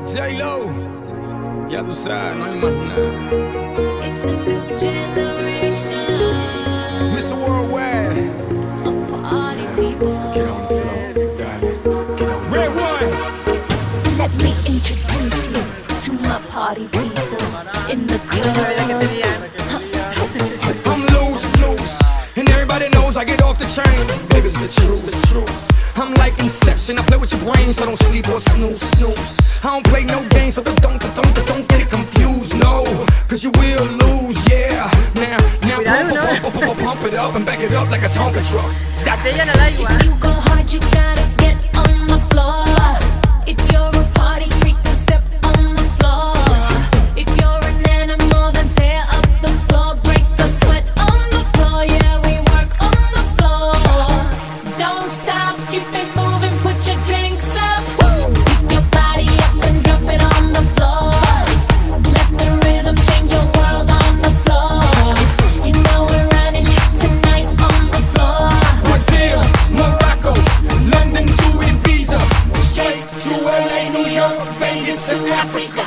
J-Lo, ya tú sabes, no hay más nada. It's a new generation Mr. Worldwide, of party people. get on the floor, dale, get on. Red one. Let me introduce you to my party people in the club. I'm loose, and everybody knows I get off the train. Baby, it's the truth. I'm like Inception, I play with your brain, so don't sleep or snooze. I don't play no games, so don't get it confused, no. Cause you will lose, yeah. Now pump it up and back it up like a Tonka truck. If you go hard, you gotta get on the floor. If you're a party freak, then step on the floor. If you're an animal, then tear up the floor. Break the sweat on the floor, yeah, we work on the floor. Don't stop, keep it moving, put your drinks up. Pick your body up and drop it on the floor. Let the rhythm change your world on the floor. You know we're running shit tonight on the floor. Brazil, Morocco, London to Ibiza, straight to LA, New York, Vegas to Africa.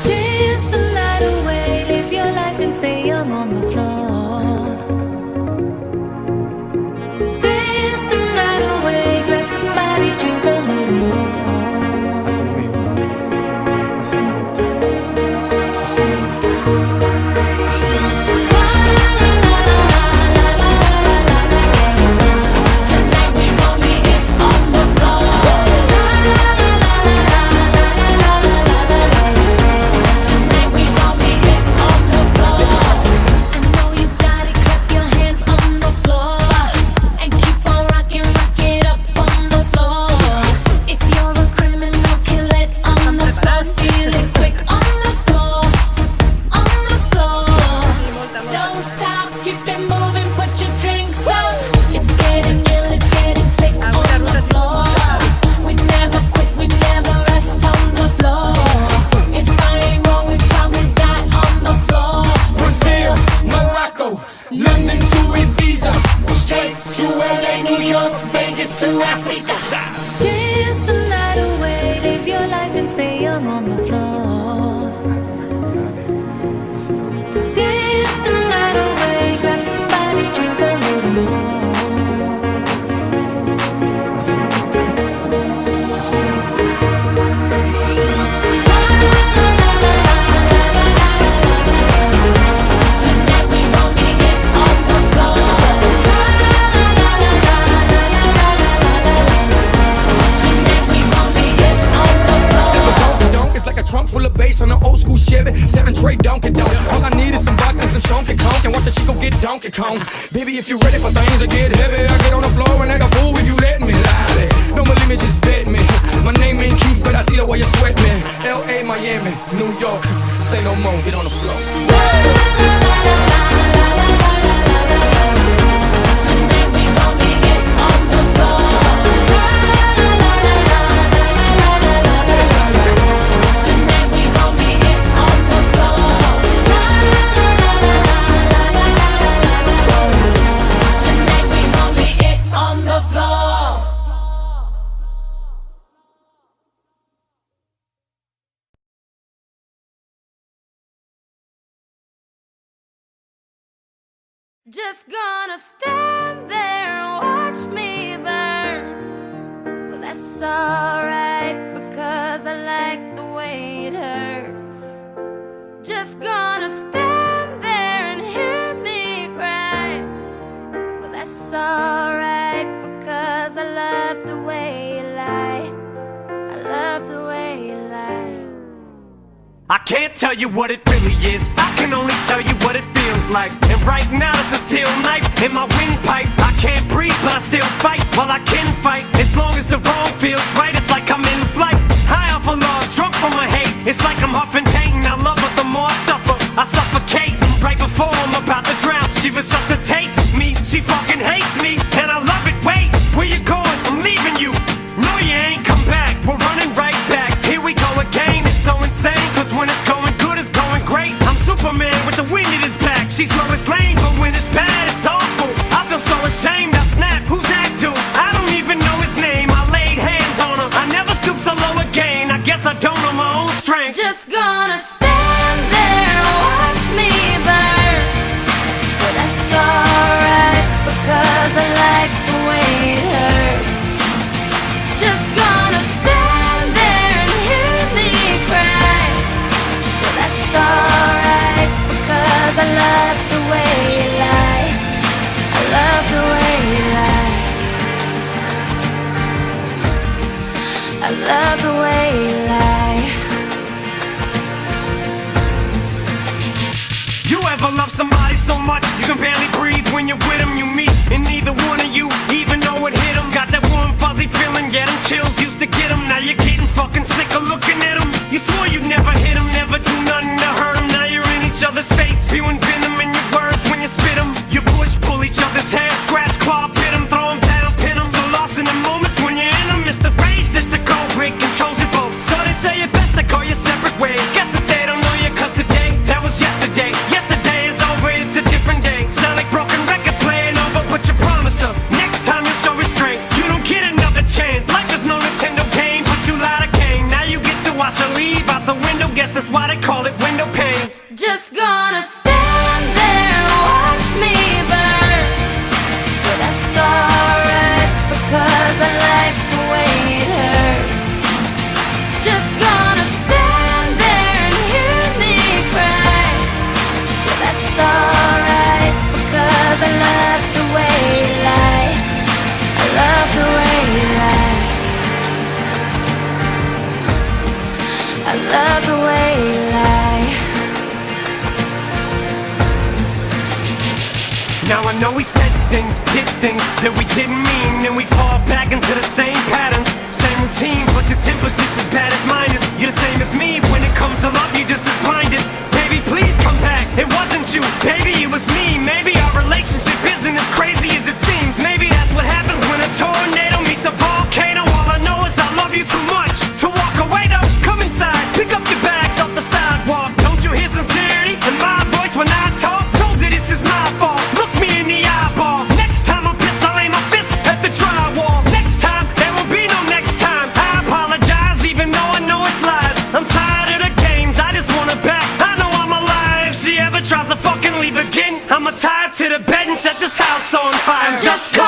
Dance the night away, live your life and stay young on the floor. Dance the night away, grab somebody, drink a little more. Así mismo, así me gusta, así me gusta, así me gusta. Tonight we gon' be it on the floor. Tonight we gon' be it on the floor. I know you got it, clap your hands on the floor. And keep on rocking, rock it up on the floor. If you're a criminal, kill it on the floor. Steal it quick on the floor. On the floor. Don't stop, keep it moving, put your drinks up. It's getting ill, it's getting sick on the floor. We never quit, we never rest on the floor. If I ain't wrong, we probably die on the floor. Brazil, Morocco, London to Ibiza, straight to LA, New York, Vegas to Africa. Dance the night away, live your life and stay young on the floor. Dance the night away, grab somebody, drink a little more. Tonight we gon' be it on the floor. Tonight we gon' be it on the floor. Donk, it's like a trunk full of bass on an old school Chevy 7 tray Donkey Donk. All I need is some vodka, some Shonky Conk, and watch a chico get Donkey Kong. Baby, if you ready for things to get heavy, I get on the floor and act a fool if you let me. Lie. Don't believe me, just bet me. My name ain't Keith, but I see the way you sweat me. L.A., Miami, New York, say no more, get on the floor. Tonight we gon' be it on the floor. Tonight we gon' be it on the floor. Tonight we gon' be it on the floor. Just gonna stand there and watch me burn. Well, that's alright because I like the way it hurts. Just gonna stand there and hear me cry. Well, that's alright because I love the way you lie. I love the way you lie. I can't tell you what it really is, I can only tell you what it feels like. And right now it's a steel knife in my windpipe. I can't breathe but I still fight, while I can fight. As long as the wrong feels right, it's like I'm in flight. High off of love, drunk from my hate. It's like I'm huffing pain, I love her the more I suffer. I suffocate, right before I'm about to drown. She resuscitates me, she fucking hates me, and I love it. Wait, where you going? I'm leaving you. No, you ain't come back, we're running right back. Here we go again, it's so insane, cause when it's going good, it's going great. I'm Superman with the wind in his back. She's Lois Lane, but when it's bad, it's awful. I feel so ashamed, I snap, who's that dude? I don't even know his name. get them chills, used to get them. Now you're getting fucking sick of looking at them. You swore you'd never hit them, never do nothing to hurt them. Now you're in each other's face, spewing venom in your words when you spit them. You push, pull each other's hair, scratch, claw, pit them, throw them down, pin them. So lost in the moments when you're in them. It's the phrase that the cold break controls your boat. So they say it best to go your separate ways. Guess that they don't know you, cause today, that was yesterday. Yesterday is over, it's a different day. Sound like broken records playing over, but you promised her next time you'll show restraint. You don't get another chance. Life is no Nintendo game, but you lied again. Now you get to watch her leave out the window. Guess that's why they call it window pane. Just gonna stand there and watch me burn. But that's alright, because I like the way it hurts. Just gonna stand there and hear me cry. But that's alright, because I love the way you lie. I love the way you lie. I love the way you lie. Now I know we said things, did things that we didn't mean, and we fall back into the same patterns, same routine, but your temper's just as bad as mine is. You're the same as me, when it comes to love you're just as blinded. Baby, please come back, it wasn't you, baby, it was me. Maybe our relationship isn't as crazy as it seems. Maybe that's what happens when a tornado meets a volcano. All I know is I love you too much to walk away though. Come inside, pick up your bags off the sidewalk. Don't you hear sincerity in my voice when I talk? Told you this is my fault, look me in the eyeball. Next time I'm pissed, I'll aim my fist at the drywall. Next time, there will be no next time. I apologize even though I know it's lies. I'm tired of the games, I just want her back. I know I'm alive. If she ever tries to fucking leave again, I'ma tie her to the bed and set this house on fire. Just go